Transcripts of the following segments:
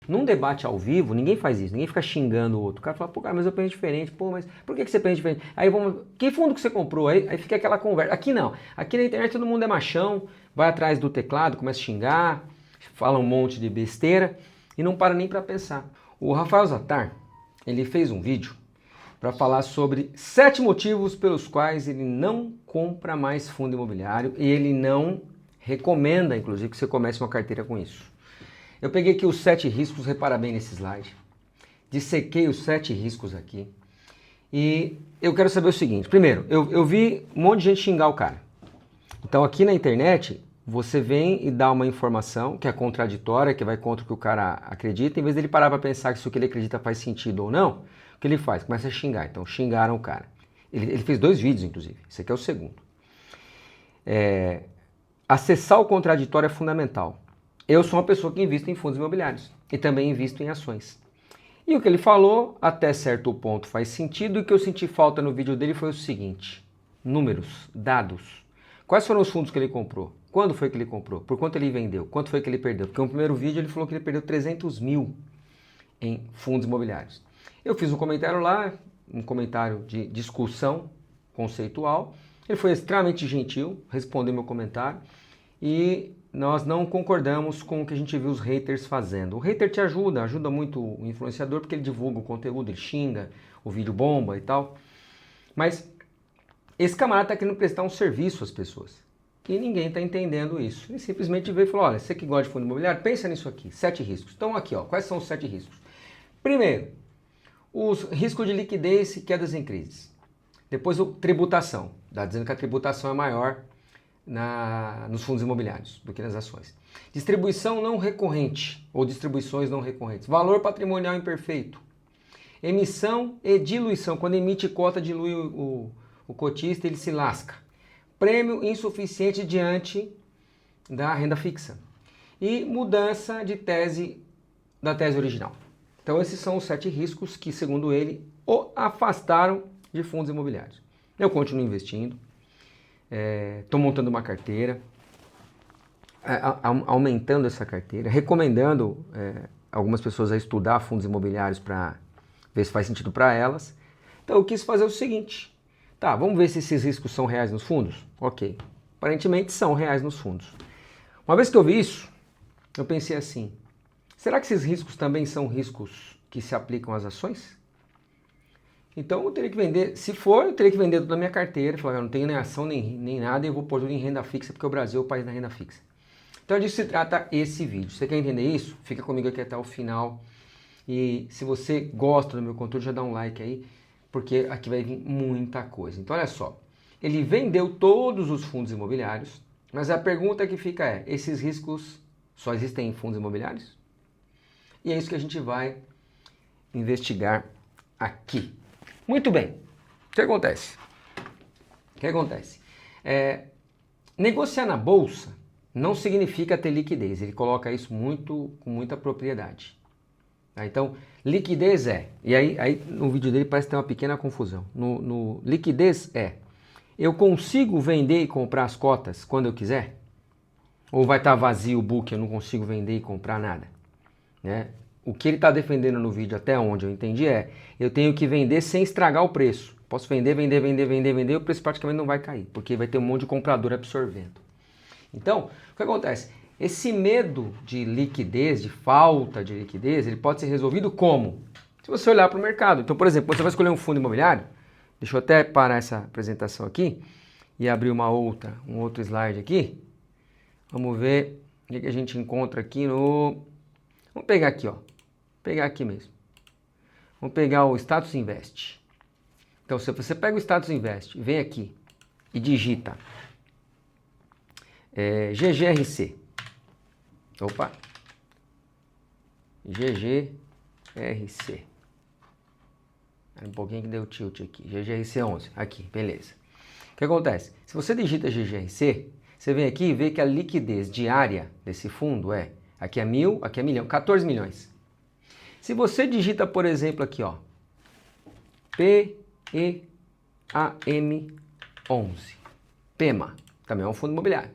Num debate ao vivo, ninguém faz isso, ninguém fica xingando o outro. O cara fala, pô, cara, mas eu penso diferente, pô, mas por que você pensa diferente? Aí vamos, que fundo que você comprou? Aí fica aquela conversa. Aqui não, aqui na internet todo mundo é machão, vai atrás do teclado, começa a xingar, fala um monte de besteira e não para nem para pensar. O Rafael Zattar, ele fez um vídeo para falar sobre 7 motivos pelos quais ele não compra mais fundo imobiliário e ele não recomenda, inclusive, que você comece uma carteira com isso. Eu peguei aqui os 7 riscos, repara bem nesse slide, dissequei os 7 riscos aqui e eu quero saber o seguinte. Primeiro, eu vi um monte de gente xingar o cara. Então aqui na internet você vem e dá uma informação que é contraditória, que vai contra o que o cara acredita, em vez dele parar para pensar que se o que ele acredita faz sentido ou não, o que ele faz? Começa a xingar. Então xingaram o cara. Ele fez 2 vídeos, inclusive. Esse aqui é o segundo. Acessar o contraditório é fundamental. Eu sou uma pessoa que investe em fundos imobiliários e também invisto em ações. E o que ele falou, até certo ponto, faz sentido, e o que eu senti falta no vídeo dele foi o seguinte: números, dados. Quais foram os fundos que ele comprou? Quando foi que ele comprou? Por quanto ele vendeu? Quanto foi que ele perdeu? Porque no primeiro vídeo ele falou que ele perdeu 300 mil em fundos imobiliários. Eu fiz um comentário lá, um comentário de discussão conceitual. Ele foi extremamente gentil, respondeu meu comentário e nós não concordamos com o que a gente viu os haters fazendo. O hater te ajuda, ajuda muito o influenciador porque ele divulga o conteúdo, ele xinga, o vídeo bomba e tal. Mas esse camarada está querendo prestar um serviço às pessoas. E ninguém está entendendo isso. Ele simplesmente veio e falou, olha, você que gosta de fundo imobiliário, pensa nisso aqui, 7 riscos. Então aqui, ó, quais são os 7 riscos? Primeiro, os riscos de liquidez e quedas em crises. Depois, tributação. Está dizendo que a tributação é maior nos fundos imobiliários do que nas ações. Distribuição não recorrente ou distribuições não recorrentes. Valor patrimonial imperfeito. Emissão e diluição. Quando emite cota, dilui o cotista, ele se lasca. Prêmio insuficiente diante da renda fixa. E mudança de tese da tese original. Então esses são os 7 riscos que, segundo ele, o afastaram de fundos imobiliários. Eu continuo investindo. Estou montando uma carteira, aumentando essa carteira, recomendando algumas pessoas a estudar fundos imobiliários para ver se faz sentido para elas. Então eu quis fazer o seguinte, tá, vamos ver se esses riscos são reais nos fundos? Ok, aparentemente são reais nos fundos. Uma vez que eu vi isso, eu pensei assim, será que esses riscos também são riscos que se aplicam às ações? Então eu teria que vender, se for, eu teria que vender toda a minha carteira, falar, eu não tenho nem ação nem nada, e eu vou pôr tudo em renda fixa, porque o Brasil é o país da renda fixa. Então disso se trata esse vídeo. Você quer entender isso? Fica comigo aqui até o final. E se você gosta do meu conteúdo, já dá um like aí, porque aqui vai vir muita coisa. Então olha só, ele vendeu todos os fundos imobiliários, mas a pergunta que fica é, esses riscos só existem em fundos imobiliários? E é isso que a gente vai investigar aqui. Muito bem, o que acontece? Negociar na bolsa não significa ter liquidez, ele coloca isso com muita propriedade. Tá? Então, liquidez e aí no vídeo dele parece ter uma pequena confusão. No liquidez eu consigo vender e comprar as cotas quando eu quiser? Ou vai estar vazio o book, eu não consigo vender e comprar nada? Né? O que ele está defendendo no vídeo, até onde eu entendi, eu tenho que vender sem estragar o preço. Posso vender, e o preço praticamente não vai cair, porque vai ter um monte de comprador absorvendo. Então, o que acontece? Esse medo de liquidez, de falta de liquidez, ele pode ser resolvido como? Se você olhar para o mercado. Então, por exemplo, quando você vai escolher um fundo imobiliário, deixa eu até parar essa apresentação aqui e abrir um outro slide aqui. Vamos ver o que a gente encontra aqui no... Vamos pegar aqui, ó. Pegar aqui mesmo. Vamos pegar o Status Invest. Então, se você pega o Status Invest, vem aqui e digita GGRC. Opa! GGRC. Um pouquinho que deu tilt aqui. GGRC 11. Aqui, beleza. O que acontece? Se você digita GGRC, você vem aqui e vê que a liquidez diária desse fundo aqui é 1.000, aqui é milhão, 14 milhões. Se você digita, por exemplo, aqui, ó, PEAM11, PEMA, também é um fundo imobiliário.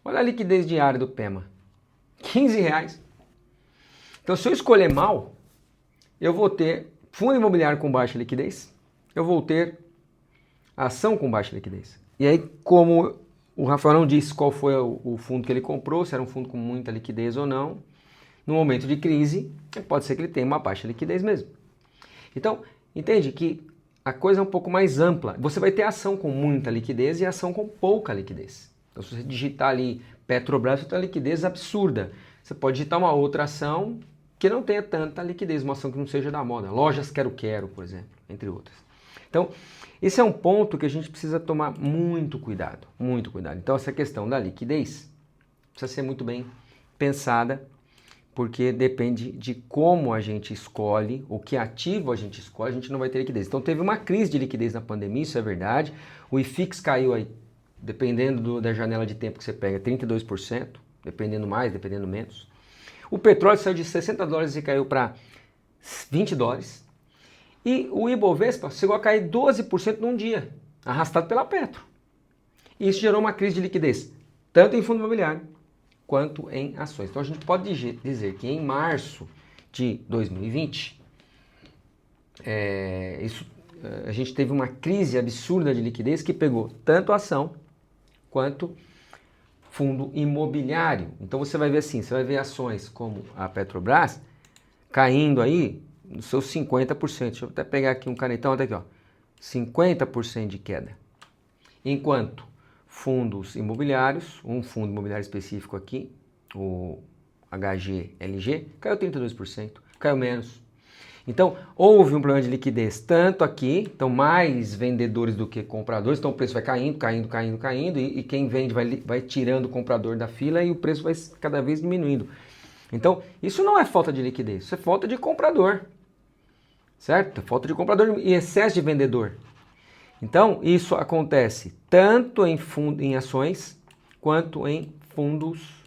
Olha a liquidez diária do PEMA, R$15. Então, se eu escolher mal, eu vou ter fundo imobiliário com baixa liquidez, eu vou ter ação com baixa liquidez. E aí, como o Rafael não disse qual foi o fundo que ele comprou, se era um fundo com muita liquidez ou não, no momento de crise, pode ser que ele tenha uma baixa liquidez mesmo. Então, entende que a coisa é um pouco mais ampla. Você vai ter ação com muita liquidez e ação com pouca liquidez. Então, se você digitar ali Petrobras, você tem uma liquidez absurda. Você pode digitar uma outra ação que não tenha tanta liquidez, uma ação que não seja da moda. Lojas Quero-Quero, por exemplo, entre outras. Então, esse é um ponto que a gente precisa tomar muito cuidado, muito cuidado. Então, essa questão da liquidez precisa ser muito bem pensada, porque depende de como a gente escolhe, o que ativo a gente escolhe, a gente não vai ter liquidez. Então, teve uma crise de liquidez na pandemia, isso é verdade. O IFIX caiu aí, dependendo da janela de tempo que você pega, 32%, dependendo mais, dependendo menos. O petróleo saiu de $60 e caiu para $20. E o Ibovespa chegou a cair 12% num dia, arrastado pela Petro. E isso gerou uma crise de liquidez, tanto em fundo imobiliário quanto em ações. Então a gente pode dizer que em março de 2020, a gente teve uma crise absurda de liquidez que pegou tanto ação quanto fundo imobiliário. Então você vai ver assim, você vai ver ações como a Petrobras caindo aí nos seus 50%. Deixa eu até pegar aqui um canetão, até aqui, ó. 50% de queda. Enquanto fundos imobiliários, um fundo imobiliário específico aqui, o HGLG, caiu 32%, caiu menos. Então, houve um problema de liquidez tanto aqui, então mais vendedores do que compradores, então o preço vai caindo, e quem vende vai tirando o comprador da fila e o preço vai cada vez diminuindo. Então, isso não é falta de liquidez, isso é falta de comprador, certo? Falta de comprador e excesso de vendedor. Então, isso acontece tanto em ações quanto em fundos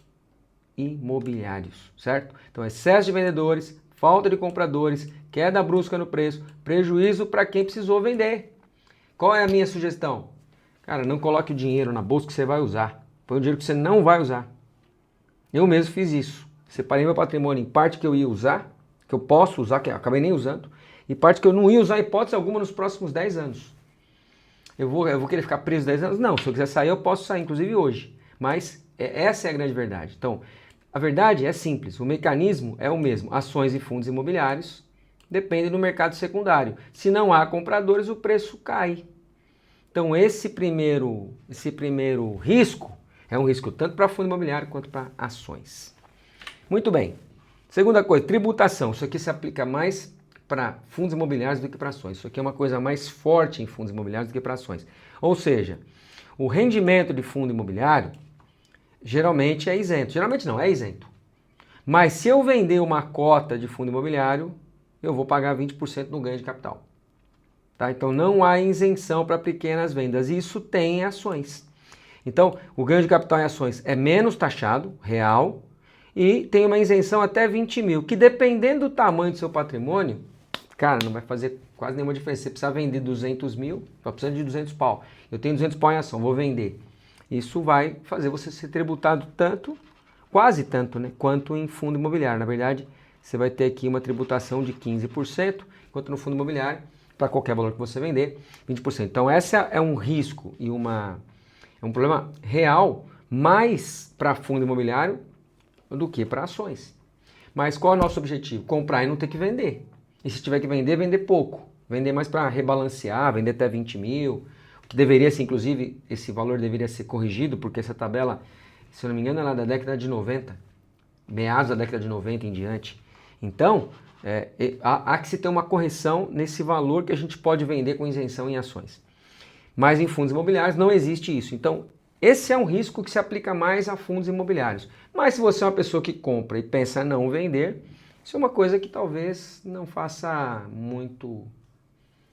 imobiliários, certo? Então, excesso de vendedores, falta de compradores, queda brusca no preço, prejuízo para quem precisou vender. Qual é a minha sugestão? Cara, não coloque o dinheiro na bolsa que você vai usar. Põe o dinheiro que você não vai usar. Eu mesmo fiz isso. Separei meu patrimônio em parte que eu ia usar, que eu posso usar, que eu acabei nem usando, e parte que eu não ia usar hipótese alguma nos próximos 10 anos. Eu vou querer ficar preso 10 anos? Não, se eu quiser sair, eu posso sair, inclusive hoje. Mas essa é a grande verdade. Então, a verdade é simples, o mecanismo é o mesmo. Ações e fundos imobiliários dependem do mercado secundário. Se não há compradores, o preço cai. Então, esse primeiro risco é um risco tanto para fundo imobiliário quanto para ações. Muito bem. Segunda coisa, tributação. Isso aqui se aplica mais para fundos imobiliários do que para ações. Isso aqui é uma coisa mais forte em fundos imobiliários do que para ações. Ou seja, o rendimento de fundo imobiliário geralmente é isento. Geralmente não, é isento. Mas se eu vender uma cota de fundo imobiliário, eu vou pagar 20% no ganho de capital. Tá? Então não há isenção para pequenas vendas. Isso tem em ações. Então o ganho de capital em ações é menos taxado, real, e tem uma isenção até 20 mil, que dependendo do tamanho do seu patrimônio, cara, não vai fazer quase nenhuma diferença. Você precisa vender 200 mil, só precisa de 200 pau. Eu tenho 200 pau em ação, vou vender. Isso vai fazer você ser tributado tanto, quase tanto, né, quanto em fundo imobiliário. Na verdade, você vai ter aqui uma tributação de 15%, enquanto no fundo imobiliário, para qualquer valor que você vender, 20%. Então, esse é um risco e é um problema real, mais para fundo imobiliário do que para ações. Mas qual é o nosso objetivo? Comprar e não ter que vender. E se tiver que vender, vender pouco. Vender mais para rebalancear, vender até 20 mil. Que deveria ser, inclusive, esse valor deveria ser corrigido, porque essa tabela, se eu não me engano, ela é da década de 90, meados da década de 90 em diante. Então, há que se ter uma correção nesse valor que a gente pode vender com isenção em ações. Mas em fundos imobiliários não existe isso. Então, esse é um risco que se aplica mais a fundos imobiliários. Mas se você é uma pessoa que compra e pensa em não vender, isso é uma coisa que talvez não faça muito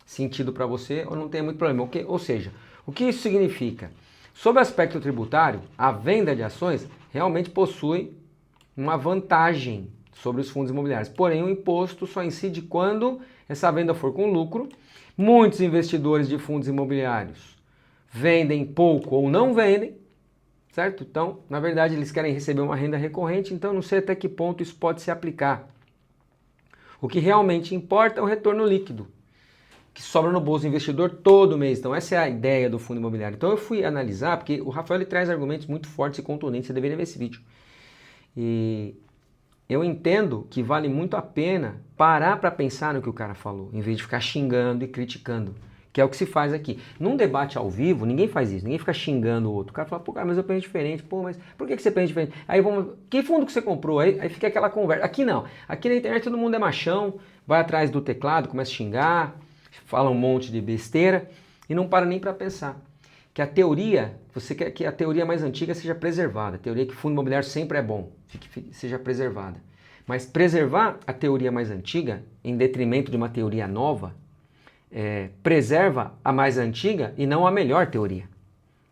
sentido para você ou não tenha muito problema. Ou seja, o que isso significa? Sob o aspecto tributário, a venda de ações realmente possui uma vantagem sobre os fundos imobiliários. Porém, o imposto só incide quando essa venda for com lucro. Muitos investidores de fundos imobiliários vendem pouco ou não vendem, certo? Então, na verdade, eles querem receber uma renda recorrente, então não sei até que ponto isso pode se aplicar. O que realmente importa é o retorno líquido, que sobra no bolso do investidor todo mês. Então essa é a ideia do fundo imobiliário. Então eu fui analisar, porque o Rafael ele traz argumentos muito fortes e contundentes, você deveria ver esse vídeo. E eu entendo que vale muito a pena parar para pensar no que o cara falou, em vez de ficar xingando e criticando, que é o que se faz aqui. Num debate ao vivo, ninguém faz isso, ninguém fica xingando o outro. O cara fala, pô, cara, mas eu penso diferente, pô, mas por que você pensa diferente? Aí vamos, que fundo que você comprou? Aí fica aquela conversa. Aqui não, aqui na internet todo mundo é machão, vai atrás do teclado, começa a xingar, fala um monte de besteira e não para nem para pensar. Que a teoria, você quer que a teoria mais antiga seja preservada, a teoria que fundo imobiliário sempre é bom, seja preservada. Mas preservar a teoria mais antiga, em detrimento de uma teoria nova, preserva a mais antiga e não a melhor teoria.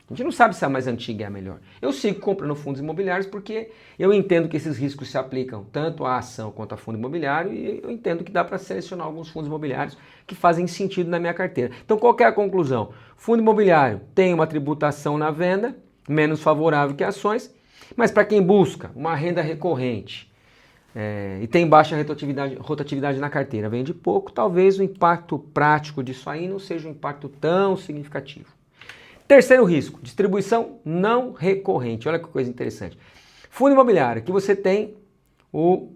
A gente não sabe se a mais antiga é a melhor. Eu sigo comprando fundos imobiliários porque eu entendo que esses riscos se aplicam tanto à ação quanto a fundo imobiliário e eu entendo que dá para selecionar alguns fundos imobiliários que fazem sentido na minha carteira. Então qual que é a conclusão? Fundo imobiliário tem uma tributação na venda menos favorável que ações, mas para quem busca uma renda recorrente e tem baixa rotatividade na carteira, vende pouco, talvez o impacto prático disso aí não seja um impacto tão significativo. Terceiro risco, distribuição não recorrente. Olha que coisa interessante. Fundo imobiliário, aqui você tem o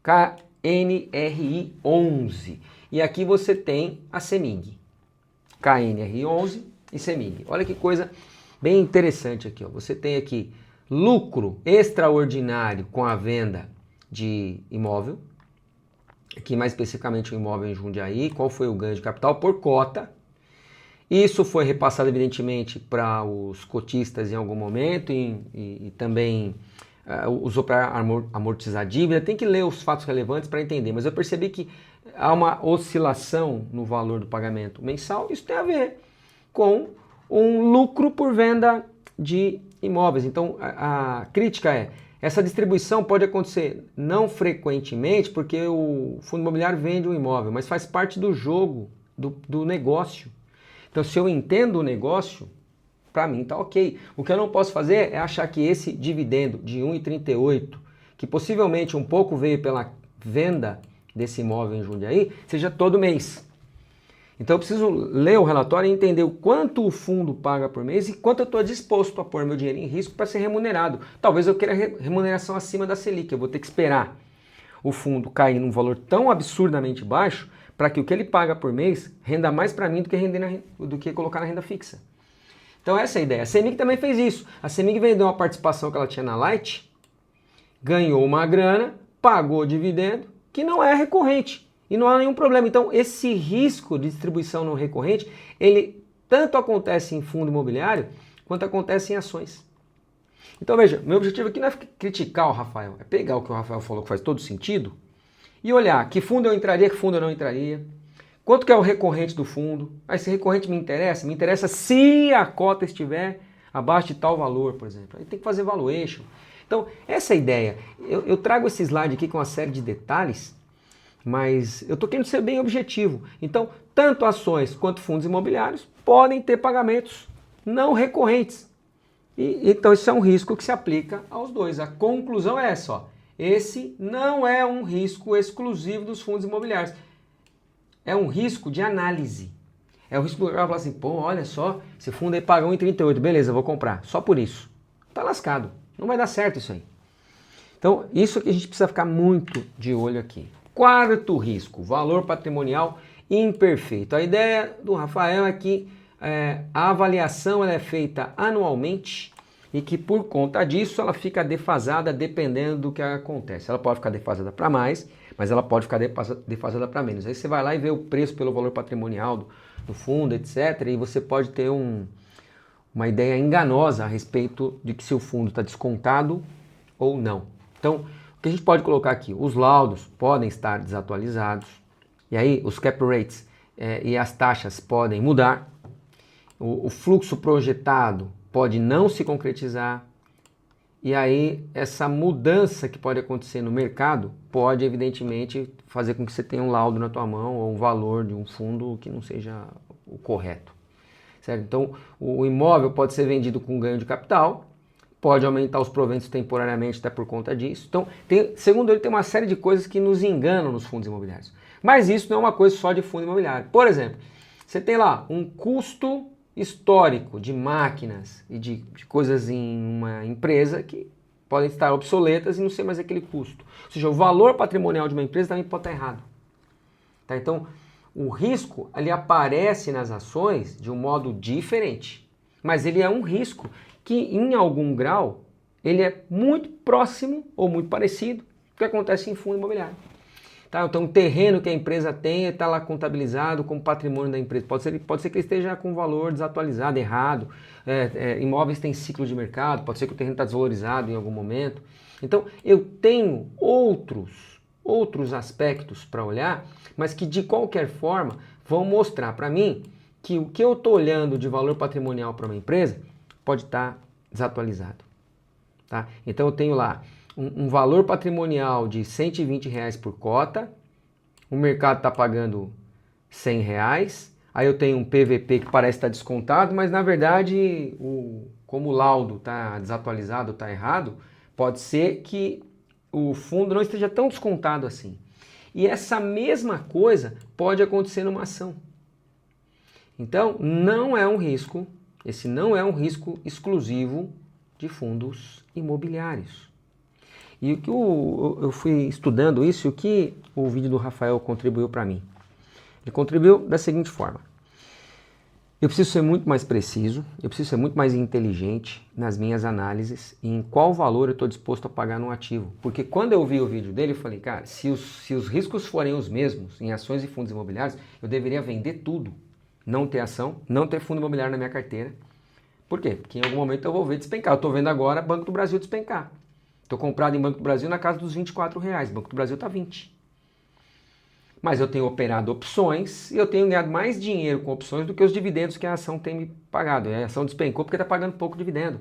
KNRI 11 e aqui você tem a CEMIG. KNRI 11 e CEMIG. Olha que coisa bem interessante aqui. Ó. Você tem aqui lucro extraordinário com a venda de imóvel. Aqui mais especificamente o imóvel em Jundiaí. Qual foi o ganho de capital por cota? Isso foi repassado, evidentemente, para os cotistas em algum momento e também usou para amortizar a dívida. Tem que ler os fatos relevantes para entender, mas eu percebi que há uma oscilação no valor do pagamento mensal. Isso tem a ver com um lucro por venda de imóveis. Então, a crítica é, essa distribuição pode acontecer não frequentemente, porque o fundo imobiliário vende um imóvel, mas faz parte do jogo, do negócio. Então, se eu entendo o negócio, para mim tá ok. O que eu não posso fazer é achar que esse dividendo de 1,38, que possivelmente um pouco veio pela venda desse imóvel em Jundiaí, seja todo mês. Então eu preciso ler o relatório e entender o quanto o fundo paga por mês e quanto eu estou disposto a pôr meu dinheiro em risco para ser remunerado. Talvez eu queira remuneração acima da Selic, eu vou ter que esperar o fundo cair num valor tão absurdamente baixo para que o que ele paga por mês renda mais para mim do que colocar na renda fixa. Então essa é a ideia. A CEMIG também fez isso. A CEMIG vendeu uma participação que ela tinha na Light, ganhou uma grana, pagou dividendo, que não é recorrente e não há nenhum problema. Então esse risco de distribuição não recorrente, ele tanto acontece em fundo imobiliário quanto acontece em ações. Então veja, meu objetivo aqui não é criticar o Rafael, é pegar o que o Rafael falou que faz todo sentido e olhar que fundo eu entraria, que fundo eu não entraria, quanto que é o recorrente do fundo, esse recorrente me interessa se a cota estiver abaixo de tal valor, por exemplo. Aí tem que fazer valuation. Então, essa é a ideia. Eu trago esse slide aqui com uma série de detalhes, mas eu estou querendo ser bem objetivo. Então, tanto ações quanto fundos imobiliários podem ter pagamentos não recorrentes. Então, isso é um risco que se aplica aos dois. A conclusão é essa, ó. Esse não é um risco exclusivo dos fundos imobiliários. É um risco de análise. É um risco do cara falar assim, pô, olha só, esse fundo aí paga 1,38, beleza, vou comprar. Só por isso. Tá lascado. Não vai dar certo isso aí. Então, isso que a gente precisa ficar muito de olho aqui. Quarto risco, valor patrimonial imperfeito. A ideia do Rafael é que a avaliação ela é feita anualmente e que por conta disso ela fica defasada dependendo do que acontece. Ela pode ficar defasada para mais, mas ela pode ficar defasada para menos. Aí você vai lá e vê o preço pelo valor patrimonial do fundo, etc. E você pode ter uma ideia enganosa a respeito de que se o fundo está descontado ou não. Então, o que a gente pode colocar aqui? Os laudos podem estar desatualizados, e aí os cap rates e as taxas podem mudar, o fluxo projetado pode não se concretizar, e aí essa mudança que pode acontecer no mercado pode evidentemente fazer com que você tenha um laudo na tua mão ou um valor de um fundo que não seja o correto. Certo? Então o imóvel pode ser vendido com ganho de capital, pode aumentar os proventos temporariamente até por conta disso. Então, segundo ele, tem uma série de coisas que nos enganam nos fundos imobiliários. Mas isso não é uma coisa só de fundo imobiliário. Por exemplo, você tem lá um custo histórico de máquinas e de coisas em uma empresa que podem estar obsoletas e não ser mais aquele custo. Ou seja, o valor patrimonial de uma empresa também pode estar errado. Tá? Então, o risco ele aparece nas ações de um modo diferente. Mas ele é um risco que, em algum grau, ele é muito próximo ou muito parecido com o que acontece em fundo imobiliário. Tá? Então, o terreno que a empresa tem está lá contabilizado como patrimônio da empresa. Pode ser que ele esteja com valor desatualizado, errado. Imóveis têm ciclo de mercado, pode ser que o terreno está desvalorizado em algum momento. Então, eu tenho outros aspectos para olhar, mas que, de qualquer forma, vão mostrar para mim que o que eu estou olhando de valor patrimonial para uma empresa pode estar desatualizado. Tá? Então, eu tenho lá um valor patrimonial de R$120 por cota, o mercado está pagando R$100, aí eu tenho um PVP que parece estar descontado, mas na verdade, como o laudo está desatualizado, está errado, pode ser que o fundo não esteja tão descontado assim. E essa mesma coisa pode acontecer numa ação. Então, esse não é um risco exclusivo de fundos imobiliários. E o que eu fui estudando isso e o que o vídeo do Rafael contribuiu para mim? Ele contribuiu da seguinte forma. Eu preciso ser muito mais preciso, eu preciso ser muito mais inteligente nas minhas análises e em qual valor eu estou disposto a pagar num ativo. Porque quando eu vi o vídeo dele, eu falei, cara, se os riscos forem os mesmos em ações e fundos imobiliários, eu deveria vender tudo. Não ter ação, não ter fundo imobiliário na minha carteira. Por quê? Porque em algum momento eu vou ver despencar. Eu estou vendo agora Banco do Brasil despencar. Estou comprado em Banco do Brasil na casa dos R$24. Banco do Brasil está 20. Mas eu tenho operado opções e eu tenho ganhado mais dinheiro com opções do que os dividendos que a ação tem me pagado. A ação despencou porque está pagando pouco dividendo.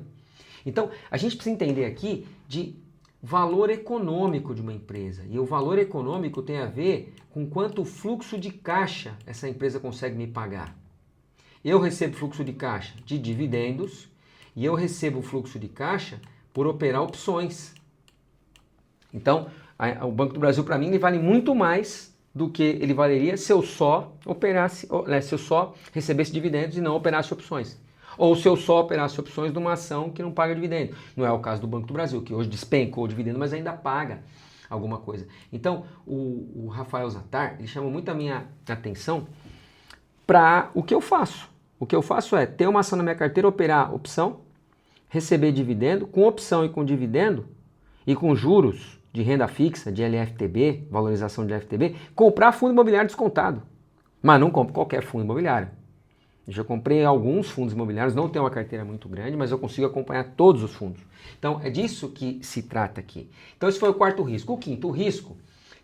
Então, a gente precisa entender aqui de valor econômico de uma empresa. E o valor econômico tem a ver com quanto fluxo de caixa essa empresa consegue me pagar. Eu recebo fluxo de caixa de dividendos e eu recebo fluxo de caixa por operar opções. Então, o Banco do Brasil, para mim, ele vale muito mais do que ele valeria se eu só recebesse dividendos e não operasse opções. Ou se eu só operasse opções de uma ação que não paga dividendo. Não é o caso do Banco do Brasil, que hoje despencou o dividendo, mas ainda paga alguma coisa. Então, o Rafael Zattar, ele chama muito a minha atenção para o que eu faço. O que eu faço é ter uma ação na minha carteira, operar opção, receber dividendo, com opção e com dividendo, e com juros de renda fixa, de LFTB, valorização de LFTB, comprar fundo imobiliário descontado. Mas não compro qualquer fundo imobiliário. Eu já comprei alguns fundos imobiliários, não tenho uma carteira muito grande, mas eu consigo acompanhar todos os fundos. Então, é disso que se trata aqui. Então, esse foi o quarto risco. O quinto risco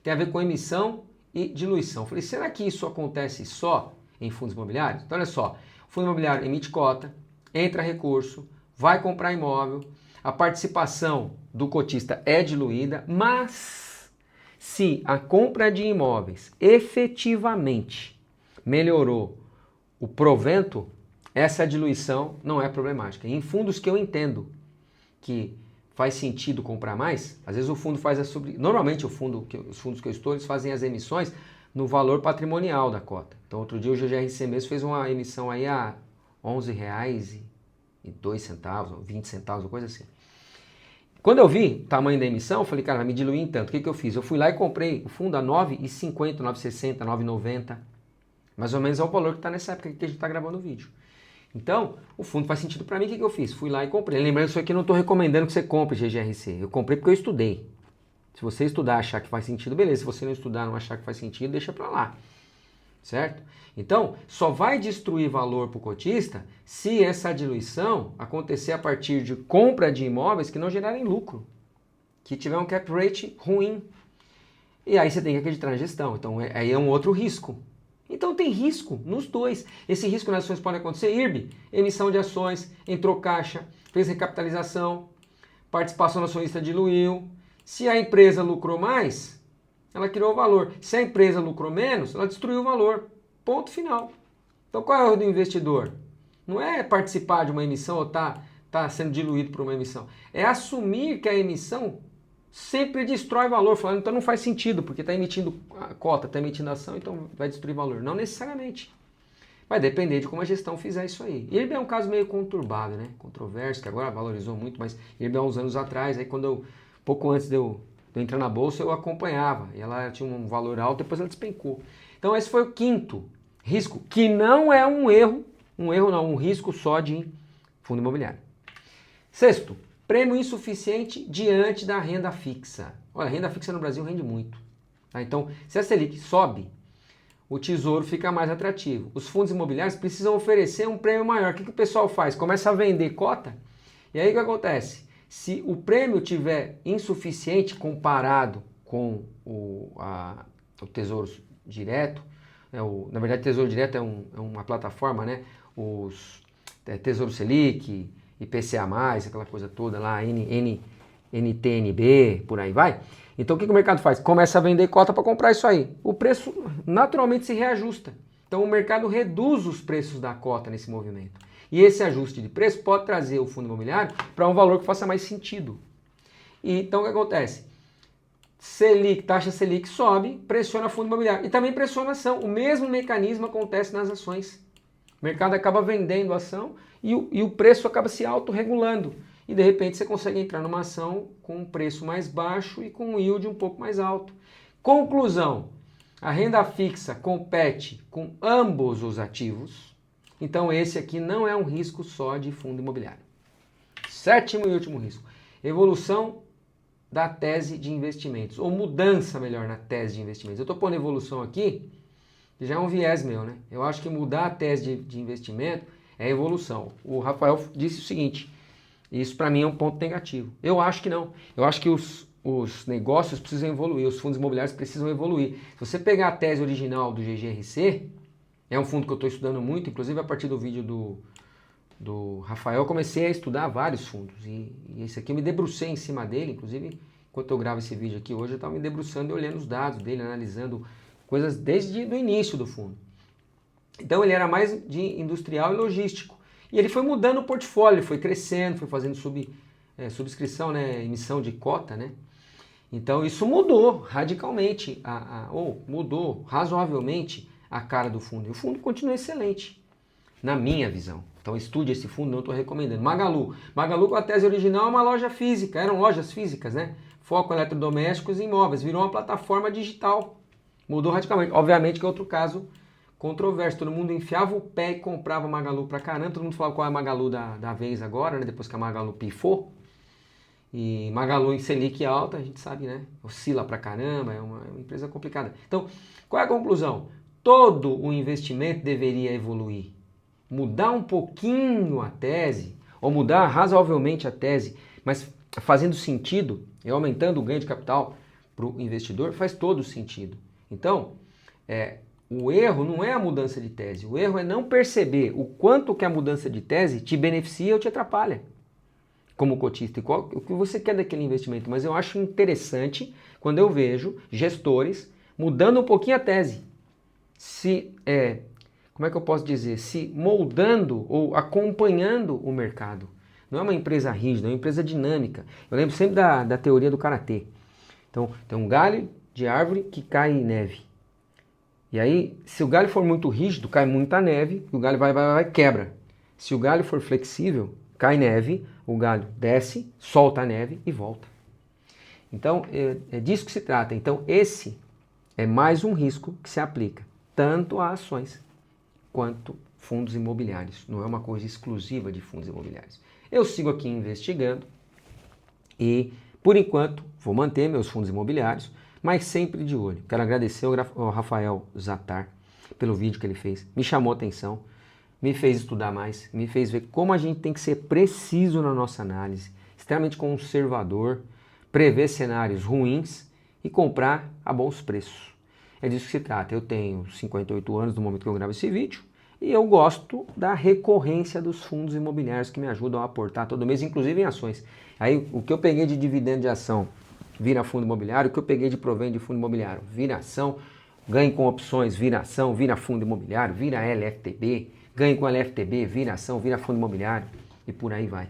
tem a ver com emissão e diluição. Eu falei, será que isso acontece só em fundos imobiliários? Então, olha só, o fundo imobiliário emite cota, entra recurso, vai comprar imóvel, a participação do cotista é diluída, mas se a compra de imóveis efetivamente melhorou o provento, essa diluição não é problemática. Em fundos que eu entendo que faz sentido comprar mais, às vezes o fundo faz normalmente os fundos que eu estou, eles fazem as emissões no valor patrimonial da cota. Então, outro dia o GGRC mesmo fez uma emissão aí a R$11,02, 20 centavos, coisa assim. Quando eu vi o tamanho da emissão, eu falei, cara, vai me diluir em tanto. O que eu fiz? Eu fui lá e comprei o fundo a R$9,50, R$9,60, R$9,90. Mais ou menos é o valor que está nessa época que a gente está gravando o vídeo. Então, o fundo faz sentido para mim. O que eu fiz? Fui lá e comprei. Lembrando, isso aqui eu não estou recomendando que você compre GGRC. Eu comprei porque eu estudei. Se você estudar e achar que faz sentido, beleza. Se você não estudar e não achar que faz sentido, deixa para lá. Certo? Então, só vai destruir valor para o cotista se essa diluição acontecer a partir de compra de imóveis que não gerarem lucro, que tiver um cap rate ruim. E aí você tem que acreditar na gestão. Então, aí é um outro risco. Então, tem risco nos dois. Esse risco nas ações pode acontecer. IRB, emissão de ações, entrou caixa, fez recapitalização, participação do acionista diluiu. Se a empresa lucrou mais, ela criou valor. Se a empresa lucrou menos, ela destruiu o valor. Ponto final. Então, qual é o erro do investidor? Não é participar de uma emissão ou estar está sendo diluído por uma emissão. É assumir que a emissão sempre destrói valor, falando, então não faz sentido, porque está emitindo a cota, está emitindo ação, então vai destruir valor. Não necessariamente. Vai depender de como a gestão fizer isso aí. IRB é um caso meio conturbado, né? Controverso, que agora valorizou muito, mas IRB há uns anos atrás, aí pouco antes de eu entrar na bolsa, eu acompanhava. E ela tinha um valor alto, depois ela despencou. Então esse foi o quinto risco, que não é um risco só de fundo imobiliário. Sexto, prêmio insuficiente diante da renda fixa. Olha, a renda fixa no Brasil rende muito. Tá? Então, se a Selic sobe, o tesouro fica mais atrativo. Os fundos imobiliários precisam oferecer um prêmio maior. O que o pessoal faz? Começa a vender cota. E aí o que acontece? Se o prêmio tiver insuficiente comparado com o Tesouro Direto, na verdade, Tesouro Direto é uma plataforma, né? Tesouro Selic, IPCA+, aquela coisa toda lá, NTNB, por aí vai. Então o que o mercado faz? Começa a vender cota para comprar isso aí. O preço naturalmente se reajusta. Então o mercado reduz os preços da cota nesse movimento. E esse ajuste de preço pode trazer o fundo imobiliário para um valor que faça mais sentido. E então o que acontece? Taxa Selic sobe, pressiona fundo imobiliário. E também pressiona a ação. O mesmo mecanismo acontece nas ações. O mercado acaba vendendo a ação e o preço acaba se autorregulando. E de repente você consegue entrar numa ação com um preço mais baixo e com um yield um pouco mais alto. Conclusão, a renda fixa compete com ambos os ativos. Então esse aqui não é um risco só de fundo imobiliário. Sétimo e último risco, evolução da tese de investimentos, ou mudança melhor na tese de investimentos. Eu estou pondo evolução aqui, que já é um viés meu, né? Eu acho que mudar a tese de investimento é evolução. O Rafael disse o seguinte, isso para mim é um ponto negativo. Eu acho que não. Eu acho que os negócios precisam evoluir, os fundos imobiliários precisam evoluir. Se você pegar a tese original do GGRC, é um fundo que eu estou estudando muito, inclusive a partir do vídeo do Rafael, eu comecei a estudar vários fundos. E esse aqui eu me debrucei em cima dele, inclusive enquanto eu gravo esse vídeo aqui hoje, eu estava me debruçando e olhando os dados dele, analisando coisas desde o início do fundo. Então ele era mais de industrial e logístico. E ele foi mudando o portfólio, ele foi crescendo, foi fazendo subscrição, né, emissão de cota, né? Então isso mudou radicalmente, ou mudou razoavelmente a cara do fundo. E o fundo continua excelente, na minha visão. Então estude esse fundo, não estou recomendando. Magalu com a tese original é uma loja física, eram lojas físicas, né? Foco eletrodomésticos e imóveis, virou uma plataforma digital. Mudou radicalmente. Obviamente que é outro caso controverso, todo mundo enfiava o pé e comprava Magalu pra caramba, todo mundo falava qual é a Magalu da vez agora, né? Depois que a Magalu pifou. E Magalu em Selic alta, a gente sabe, né? Oscila pra caramba, é uma empresa complicada. Então, qual é a conclusão? Todo o investimento deveria evoluir. Mudar um pouquinho a tese, ou mudar razoavelmente a tese, mas fazendo sentido e aumentando o ganho de capital para o investidor, faz todo sentido. Então, o erro não é a mudança de tese, o erro é não perceber o quanto que a mudança de tese te beneficia ou te atrapalha como cotista, e o que você quer daquele investimento. Mas eu acho interessante quando eu vejo gestores mudando um pouquinho a tese, como é que eu posso dizer, se moldando ou acompanhando o mercado. Não é uma empresa rígida, é uma empresa dinâmica. Eu lembro sempre da teoria do karatê. Então, tem um galho de árvore que cai em neve. E aí, se o galho for muito rígido, cai muita neve, o galho vai quebra. Se o galho for flexível, cai neve, o galho desce, solta a neve e volta. Então, é disso que se trata. Então, esse é mais um risco que se aplica tanto a ações quanto fundos imobiliários. Não é uma coisa exclusiva de fundos imobiliários. Eu sigo aqui investigando e, por enquanto, vou manter meus fundos imobiliários, mas sempre de olho. Quero agradecer ao Rafael Zattar pelo vídeo que ele fez. Me chamou a atenção, me fez estudar mais, me fez ver como a gente tem que ser preciso na nossa análise, extremamente conservador, prever cenários ruins e comprar a bons preços. É disso que se trata. Eu tenho 58 anos no momento que eu gravo esse vídeo e eu gosto da recorrência dos fundos imobiliários que me ajudam a aportar todo mês, inclusive em ações. Aí o que eu peguei de dividendo de ação vira fundo imobiliário, o que eu peguei de provento de fundo imobiliário vira ação, ganho com opções, vira ação, vira fundo imobiliário, vira LFTB, ganho com LFTB, vira ação, vira fundo imobiliário e por aí vai.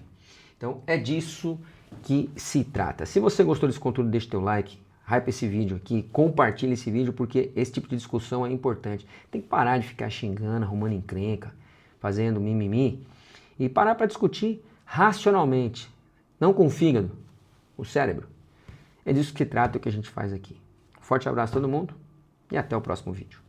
Então é disso que se trata. Se você gostou desse conteúdo, deixa o teu like, hype esse vídeo aqui, compartilha esse vídeo, porque esse tipo de discussão é importante. Tem que parar de ficar xingando, arrumando encrenca, fazendo mimimi, e parar para discutir racionalmente, não com o fígado, o cérebro. É disso que se trata o que a gente faz aqui. Forte abraço a todo mundo e até o próximo vídeo.